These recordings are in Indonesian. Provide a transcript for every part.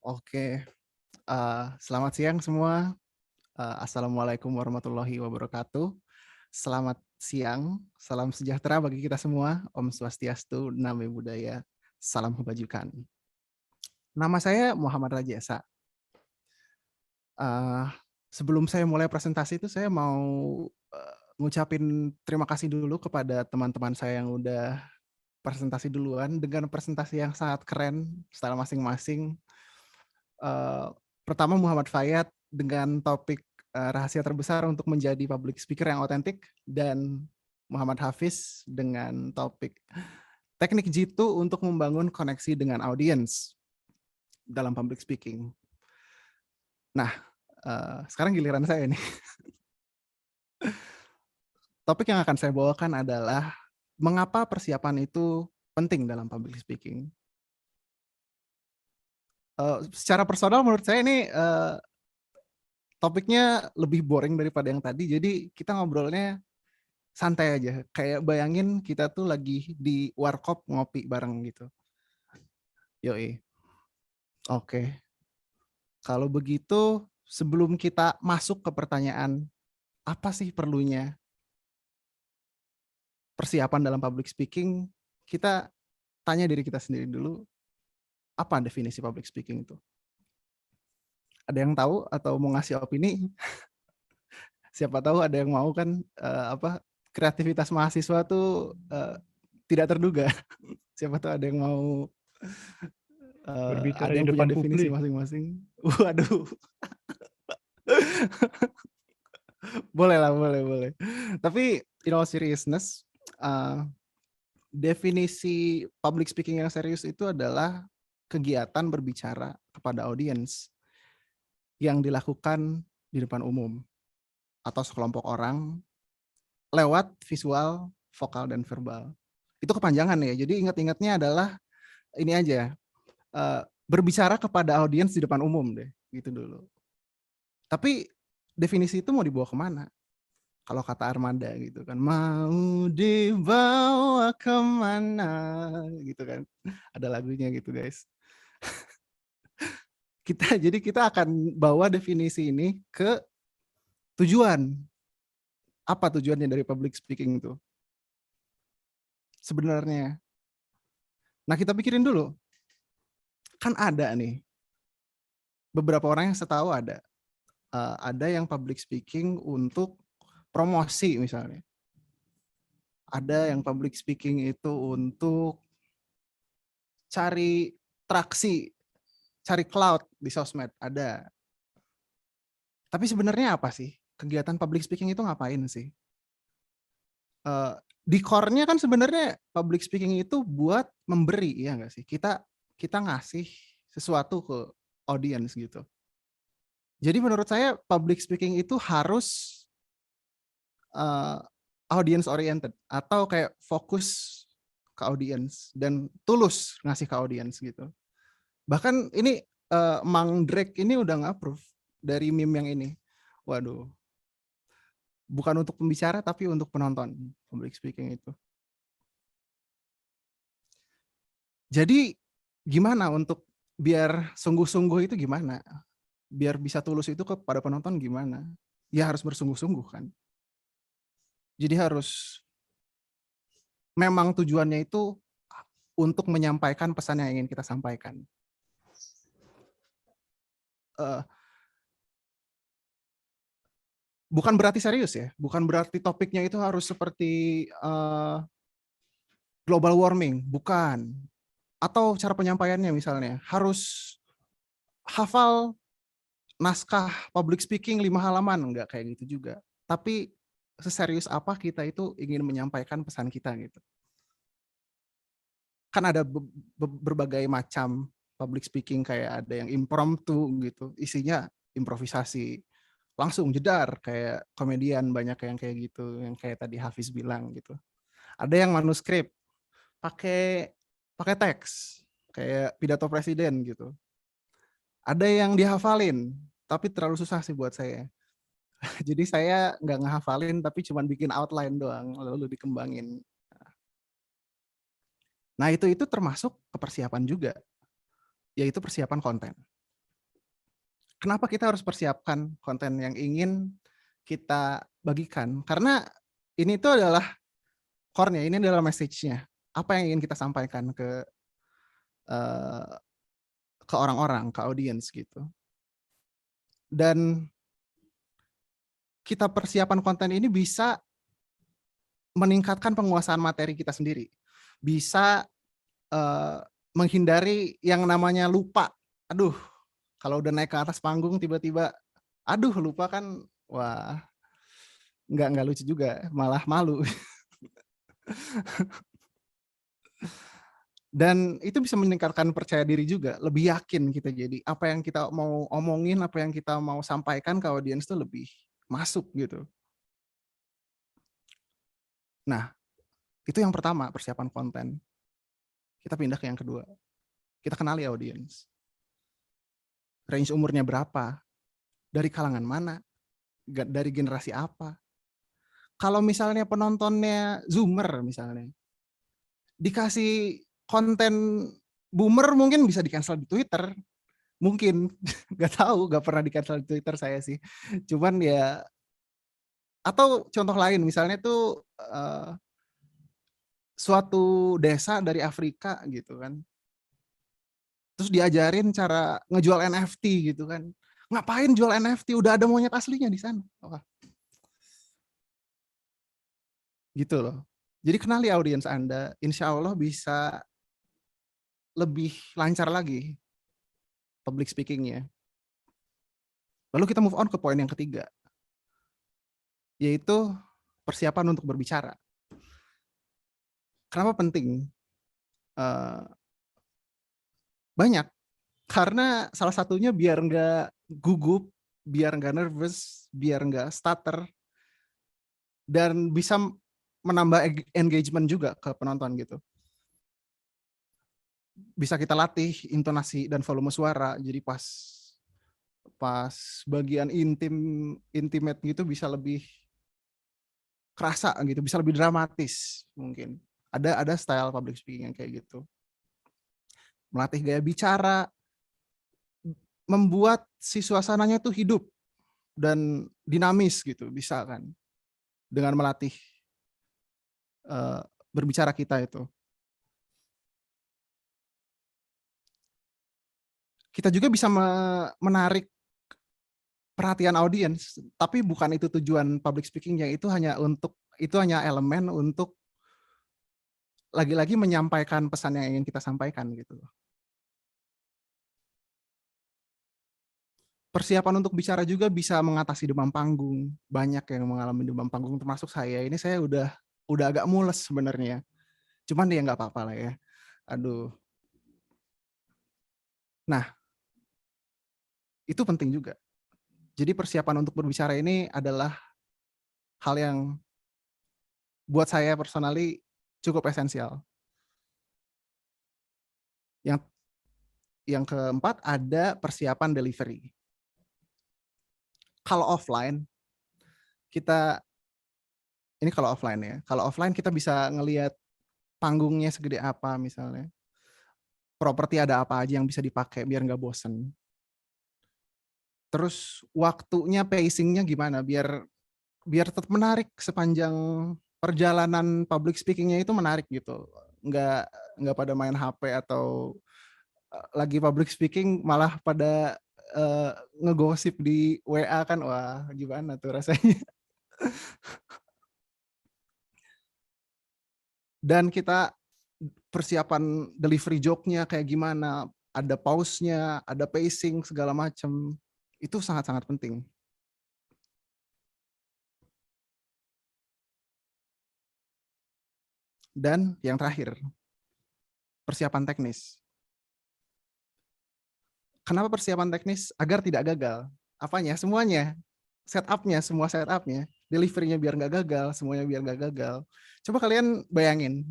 Oke, selamat siang semua. Assalamualaikum warahmatullahi wabarakatuh. Selamat siang, salam sejahtera bagi kita semua. Om Swastiastu, Namo Buddhaya, salam kebajikan. Nama saya Muhammad Rajasa. Eee, Sebelum saya mulai presentasi itu saya mau, ngucapin terima kasih dulu kepada teman-teman saya yang udah presentasi duluan dengan presentasi yang sangat keren, style masing-masing. Eee, Pertama Muhammad Fayat dengan topik, rahasia terbesar untuk menjadi public speaker yang otentik, dan Muhammad Hafiz dengan topik teknik jitu untuk membangun koneksi dengan audiens dalam public speaking. Nah, sekarang giliran saya nih. Topik yang akan saya bawakan adalah mengapa persiapan itu penting dalam public speaking. Secara personal menurut saya ini, topiknya lebih boring daripada yang tadi, jadi kita ngobrolnya santai aja, kayak bayangin kita tuh lagi di warkop ngopi bareng gitu. Yoi. Oke. Kalau begitu, sebelum kita masuk ke pertanyaan, apa sih perlunya persiapan dalam public speaking, kita tanya diri kita sendiri dulu, apa definisi public speaking itu? Ada yang tahu atau mau ngasih opini? Siapa tahu ada yang mau kan, kreativitas mahasiswa tuh, tidak terduga. Siapa tahu ada yang mau, Berbicara ada di yang punya depan definisi publik. masing-masing. Waduh. Boleh lah, boleh, boleh. Tapi in all seriousness, definisi public speaking yang serius itu adalah kegiatan berbicara kepada audiens yang dilakukan di depan umum atau sekelompok orang lewat visual, vokal, dan verbal. Itu kepanjangan ya, jadi ingat-ingatnya adalah ini aja, berbicara kepada audiens di depan umum deh, gitu dulu. Tapi definisi itu mau dibawa kemana? Kalau kata Armada gitu kan, mau dibawa kemana gitu kan. Ada lagunya gitu guys. Jadi kita akan bawa definisi ini ke tujuan. Apa tujuannya dari public speaking itu? Sebenarnya. Nah kita pikirin dulu. Kan ada nih, beberapa orang yang setahu ada. Ada yang public speaking untuk promosi misalnya. Ada yang public speaking itu untuk cari traksi, cari cloud di sosmed, ada. Tapi sebenarnya apa sih? Kegiatan public speaking itu ngapain sih? Di core-nya kan sebenarnya public speaking itu buat memberi, ya nggak sih? Kita ngasih sesuatu ke audience gitu. Jadi menurut saya public speaking itu harus audience oriented atau kayak fokus ke audience dan tulus ngasih ke audience gitu. Bahkan ini Mang Drake ini udah nge-approve dari meme yang ini. Waduh, bukan untuk pembicara tapi untuk penonton public speaking itu. Jadi gimana untuk biar sungguh-sungguh itu gimana? Biar bisa tulus itu kepada penonton gimana? Ya harus bersungguh-sungguh kan. Jadi harus memang tujuannya itu untuk menyampaikan pesan yang ingin kita sampaikan. Uh, Bukan berarti serius ya, bukan berarti topiknya itu harus seperti global warming, bukan. Atau cara penyampaiannya misalnya harus hafal naskah public speaking 5 halaman, enggak kayak gitu juga. Tapi seserius apa kita itu ingin menyampaikan pesan kita gitu. Kan ada berbagai macam public speaking, kayak ada yang impromptu gitu, isinya improvisasi. Langsung jedar kayak komedian, banyak yang kayak gitu, yang kayak tadi Hafiz bilang gitu. Ada yang manuskrip, pakai pakai teks kayak pidato presiden gitu. Ada yang dihafalin, tapi terlalu susah sih buat saya. Jadi saya nggak ngehafalin, tapi cuma bikin outline doang, lalu dikembangin. Nah itu termasuk kepersiapan juga, yaitu persiapan konten. Kenapa kita harus persiapkan konten yang ingin kita bagikan? Karena ini tuh adalah core-nya, ini adalah message-nya. Apa yang ingin kita sampaikan eh, ke orang-orang, ke audiens gitu. Dan kita persiapan konten ini bisa meningkatkan penguasaan materi kita sendiri. Bisa menghindari yang namanya lupa. Aduh, kalau udah naik ke atas panggung tiba-tiba, aduh lupa kan, wah nggak lucu juga, malah malu. Dan itu bisa meningkatkan percaya diri juga, lebih yakin kita jadi. Apa yang kita mau omongin, apa yang kita mau sampaikan ke audiens itu lebih masuk gitu. Nah, itu yang pertama, persiapan konten. Kita pindah ke yang kedua. Kita kenali audiens. Range umurnya berapa? Dari kalangan mana? Dari generasi apa? Kalau misalnya penontonnya Zoomer misalnya, dikasih konten boomer mungkin bisa di-cancel di Twitter. Mungkin, nggak tahu, nggak pernah di-cancel di Twitter saya sih. Cuman ya, atau contoh lain misalnya tuh suatu desa dari Afrika gitu kan, terus diajarin cara ngejual NFT gitu kan. Ngapain jual NFT? Udah ada monyet aslinya di sana. Wah, gitu loh. Jadi kenali audiens Anda, insya Allah bisa lebih lancar lagi public speakingnya. Lalu kita move on ke poin yang ketiga, yaitu persiapan untuk berbicara. Kenapa penting? Banyak. Karena salah satunya biar nggak gugup, biar nggak nervous, biar nggak stutter, dan bisa menambah engagement juga ke penonton gitu. Bisa kita latih intonasi dan volume suara, jadi pas bagian intimate gitu bisa lebih kerasa gitu, bisa lebih dramatis mungkin. Ada style public speaking yang kayak gitu. Melatih gaya bicara, membuat si suasananya tuh hidup dan dinamis gitu, bisa kan, dengan melatih berbicara kita itu. Kita juga bisa menarik perhatian audiens, tapi bukan itu tujuan public speakingnya. Itu hanya elemen untuk lagi-lagi menyampaikan pesan yang ingin kita sampaikan gitu. Persiapan untuk bicara juga bisa mengatasi demam panggung. Banyak yang mengalami demam panggung, termasuk saya. Ini saya udah agak mules sebenarnya. Cuman ya nggak apa-apa lah ya. Aduh. Nah, itu penting juga. Jadi persiapan untuk berbicara ini adalah hal yang buat saya personally cukup esensial. Yang keempat ada persiapan delivery. Kalau offline, ini kalau offline ya, kalau offline kita bisa ngelihat panggungnya segede apa misalnya. Properti ada apa aja yang bisa dipakai biar nggak bosen. Terus waktunya, pacingnya gimana biar tetap menarik sepanjang perjalanan public speakingnya itu menarik gitu. Nggak pada main HP atau lagi public speaking malah pada ngegosip di WA kan, wah gimana tuh rasanya. Dan kita persiapan delivery joke-nya kayak gimana, ada pause-nya, ada pacing segala macam, itu sangat-sangat penting. Dan yang terakhir, persiapan teknis. Kenapa persiapan teknis? Agar tidak gagal. Apanya? Semuanya. Semua setupnya. Delivery-nya biar nggak gagal, semuanya biar nggak gagal. Coba kalian bayangin,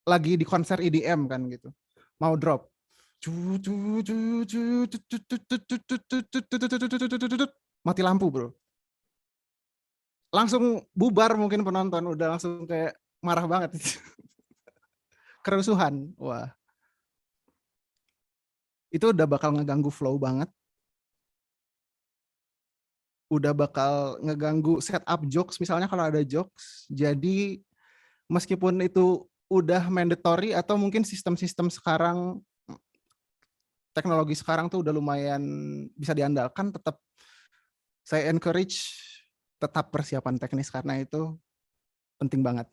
lagi di konser EDM kan gitu, mau drop, mati lampu bro, langsung bubar mungkin penonton, udah langsung kayak marah banget. Kerusuhan, wah. itu udah bakal ngeganggu flow banget. Udah bakal ngeganggu setup jokes, misalnya kalau ada jokes. Jadi meskipun itu udah mandatory atau mungkin sistem-sistem sekarang, teknologi sekarang tuh udah lumayan bisa diandalkan, tetap saya encourage tetap persiapan teknis karena itu penting banget.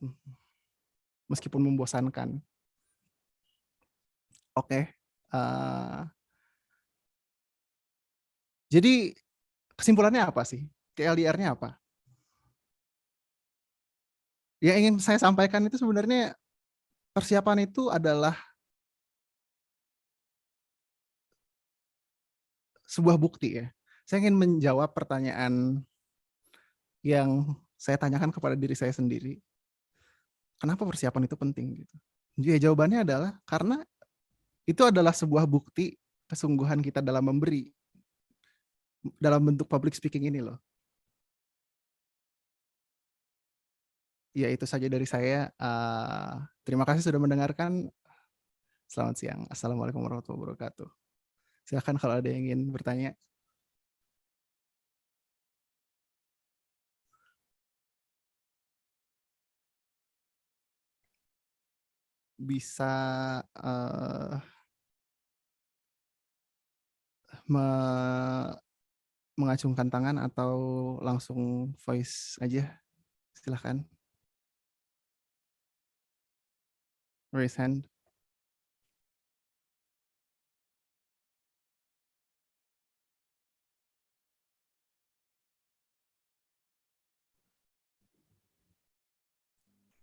Meskipun membosankan. Oke. Jadi kesimpulannya apa sih? TLDR-nya apa? Yang ingin saya sampaikan itu sebenarnya persiapan itu adalah sebuah bukti ya. Saya ingin menjawab pertanyaan yang saya tanyakan kepada diri saya sendiri. Kenapa persiapan itu penting gitu? Jadi jawabannya adalah karena itu adalah sebuah bukti kesungguhan kita dalam memberi, dalam bentuk public speaking ini loh. Ya itu saja dari saya. Terima kasih sudah mendengarkan. Selamat siang. Assalamualaikum warahmatullahi wabarakatuh. Silakan kalau ada yang ingin bertanya. Bisa mengacungkan tangan atau langsung voice aja. Silahkan. Raise hand.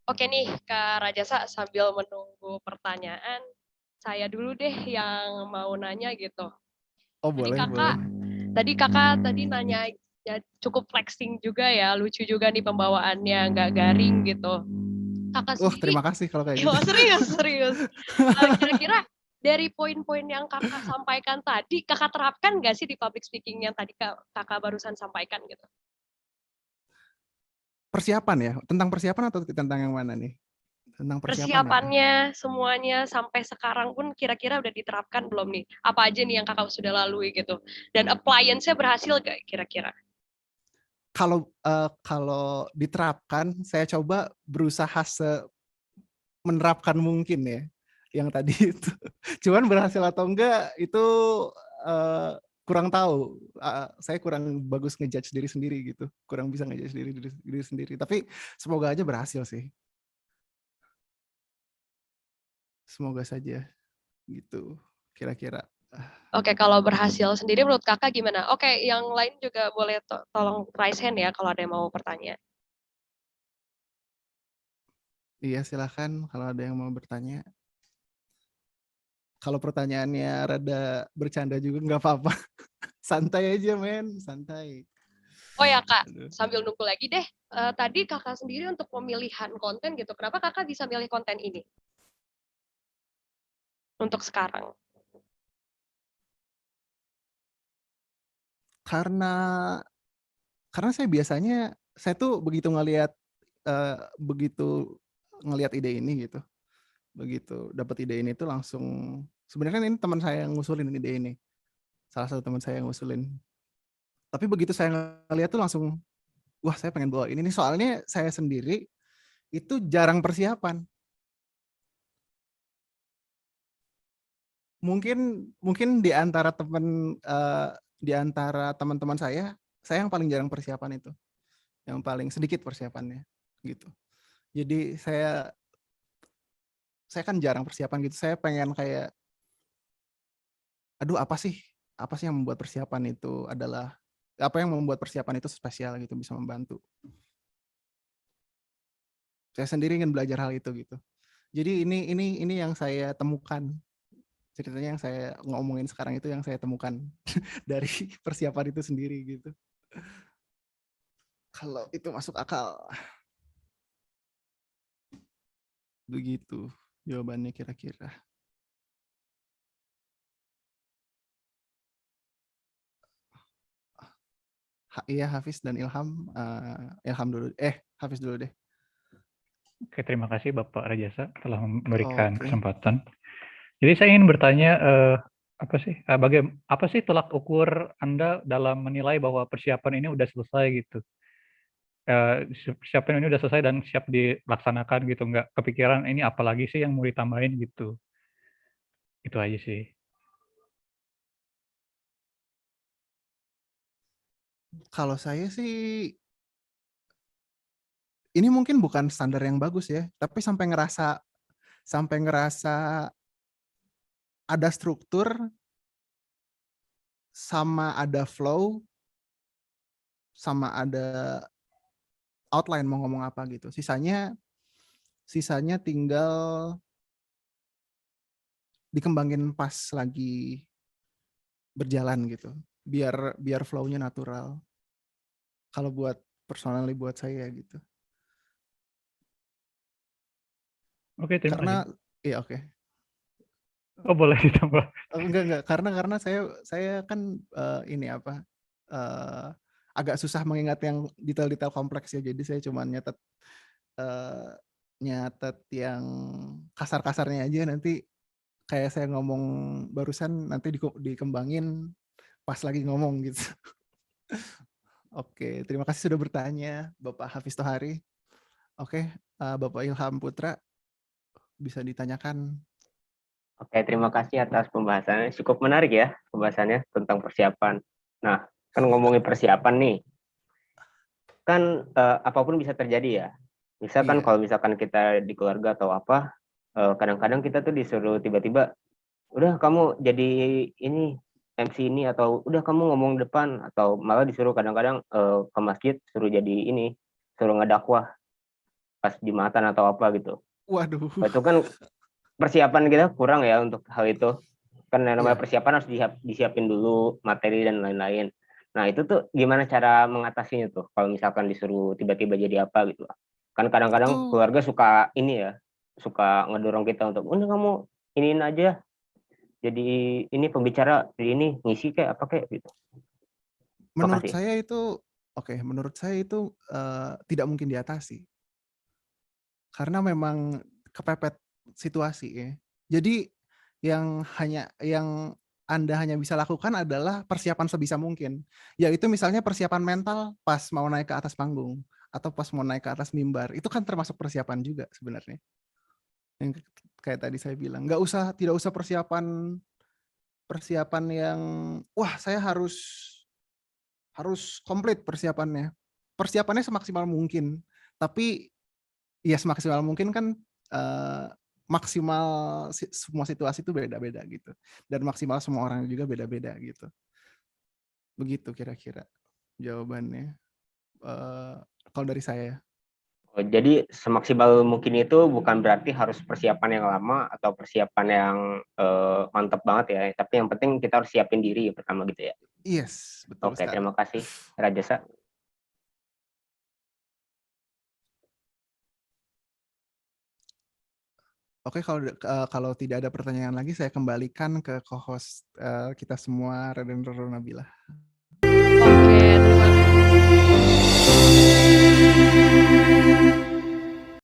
Oke nih, Kak Rajasa, sambil menunggu pertanyaan, saya dulu deh yang mau nanya gitu. Oh boleh, boleh. Kakak tadi nanya ya, cukup flexing juga ya, lucu juga nih pembawaannya, nggak garing gitu. Kakak sendiri, Terima kasih kalau kayak gitu. serius. Kira-kira dari poin-poin yang kakak sampaikan tadi, kakak terapkan nggak sih di public speaking yang tadi kakak barusan sampaikan gitu? Persiapan ya? Tentang persiapan atau tentang yang mana nih? Tentang persiapan ya? Persiapannya semuanya sampai sekarang pun kira-kira udah diterapkan belum nih? Apa aja nih yang kakak sudah lalui gitu? Dan appliance-nya berhasil gak kira-kira? Kalau diterapkan, saya coba berusaha menerapkan mungkin ya, yang tadi itu. Cuman berhasil atau enggak itu kurang tahu. Saya kurang bagus ngejudge diri sendiri gitu, kurang bisa ngejudge diri sendiri. Tapi semoga aja berhasil sih. Semoga saja gitu, kira-kira. Oke, kalau berhasil sendiri menurut kakak gimana? Oke, yang lain juga boleh tolong raise hand ya kalau ada yang mau bertanya. Iya silahkan kalau ada yang mau bertanya. Kalau pertanyaannya rada bercanda juga nggak apa-apa. Santai aja men, santai. Oh ya Kak, Aduh. sambil nunggu lagi deh. Tadi kakak sendiri untuk pemilihan konten gitu, kenapa kakak bisa milih konten ini? Untuk sekarang. Karena saya biasanya, saya tuh begitu ngelihat ide ini gitu. Begitu dapat ide ini tuh langsung, sebenarnya kan ini teman saya yang ngusulin ide ini. Salah satu teman saya yang ngusulin. Tapi begitu saya ngeliat tuh langsung, wah saya pengen bawa ini nih. Soalnya saya sendiri itu jarang persiapan. Mungkin di antara teman-teman saya yang paling jarang persiapan itu, yang paling sedikit persiapannya gitu. Jadi saya kan jarang persiapan gitu. Saya pengen kayak, aduh apa sih yang membuat persiapan itu adalah, apa yang membuat persiapan itu spesial gitu, bisa membantu. Saya sendiri ingin belajar hal itu gitu. Jadi ini yang saya temukan. Ceritanya yang saya ngomongin sekarang itu yang saya temukan dari persiapan itu sendiri gitu. Kalau itu masuk akal. Begitu jawabannya kira-kira. Iya Hafiz dan Ilham. Ilham dulu. Hafiz dulu deh. Oke, terima kasih Bapak Rajasa telah memberikan Oke. kesempatan. Jadi saya ingin bertanya, Apa sih, apa sih tolak ukur Anda dalam menilai bahwa persiapan ini udah selesai gitu? Persiapan ini udah selesai dan siap dilaksanakan gitu, nggak kepikiran ini apalagi sih yang mau ditambahin gitu. Itu aja sih. Kalau saya sih, ini mungkin bukan standar yang bagus ya, tapi sampai ngerasa ada struktur sama ada flow sama ada outline mau ngomong apa gitu. Sisanya tinggal dikembangin pas lagi berjalan gitu. Biar flow-nya natural. Kalau buat personally buat saya gitu. Oke, terima Karena kasih. iya oke. Oh, boleh ditambah. Enggak karena saya kan ini apa agak susah mengingat yang detail-detail kompleks ya, jadi saya cuma nyatet yang kasar-kasarnya aja, nanti kayak saya ngomong barusan nanti dikembangin pas lagi ngomong gitu. Oke, terima kasih sudah bertanya Bapak Hafiz Tohari. Oke, Bapak Ilham Putra bisa ditanyakan. Oke, terima kasih atas pembahasannya. Cukup menarik ya pembahasannya tentang persiapan. Nah, kan ngomongin persiapan nih, kan apapun bisa terjadi ya. Misalkan Iya. kalau misalkan kita di keluarga atau apa, kadang-kadang kita tuh disuruh tiba-tiba, udah kamu jadi ini MC ini, atau udah kamu ngomong depan, atau malah disuruh kadang-kadang ke masjid suruh jadi ini, suruh ngedakwah pas Jumatan atau apa gitu. Waduh. Itu kan persiapan kita kurang ya untuk hal itu. Kan yang namanya Iya. persiapan harus disiapin dulu materi dan lain-lain. Nah itu tuh gimana cara mengatasinya tuh kalau misalkan disuruh tiba-tiba jadi apa gitu. Kan kadang-kadang Itu keluarga suka ini ya, suka ngedorong kita untuk udah kamu iniin aja, jadi ini pembicara, jadi ini ngisi kayak apa kayak gitu. menurut Makasih. saya itu tidak mungkin diatasi karena memang kepepet situasi ya. Jadi yang Anda hanya bisa lakukan adalah persiapan sebisa mungkin. Yaitu misalnya persiapan mental pas mau naik ke atas panggung atau pas mau naik ke atas mimbar. Itu kan termasuk persiapan juga sebenarnya. Yang kayak tadi saya bilang, tidak usah persiapan yang wah saya harus komplit persiapannya. Persiapannya semaksimal mungkin, tapi ya semaksimal mungkin kan maksimal semua situasi itu beda-beda gitu, dan maksimal semua orang juga beda-beda gitu. Begitu kira-kira jawabannya kalau dari saya. Jadi semaksimal mungkin itu bukan berarti harus persiapan yang lama atau persiapan yang mantap banget ya, tapi yang penting kita harus siapin diri pertama gitu ya. Yes, betul Oke, sekali. terima kasih Rajasa. Oke, kalau tidak ada pertanyaan lagi, saya kembalikan ke co-host kita semua, Raden Roro Nabila. Oke, terima kasih.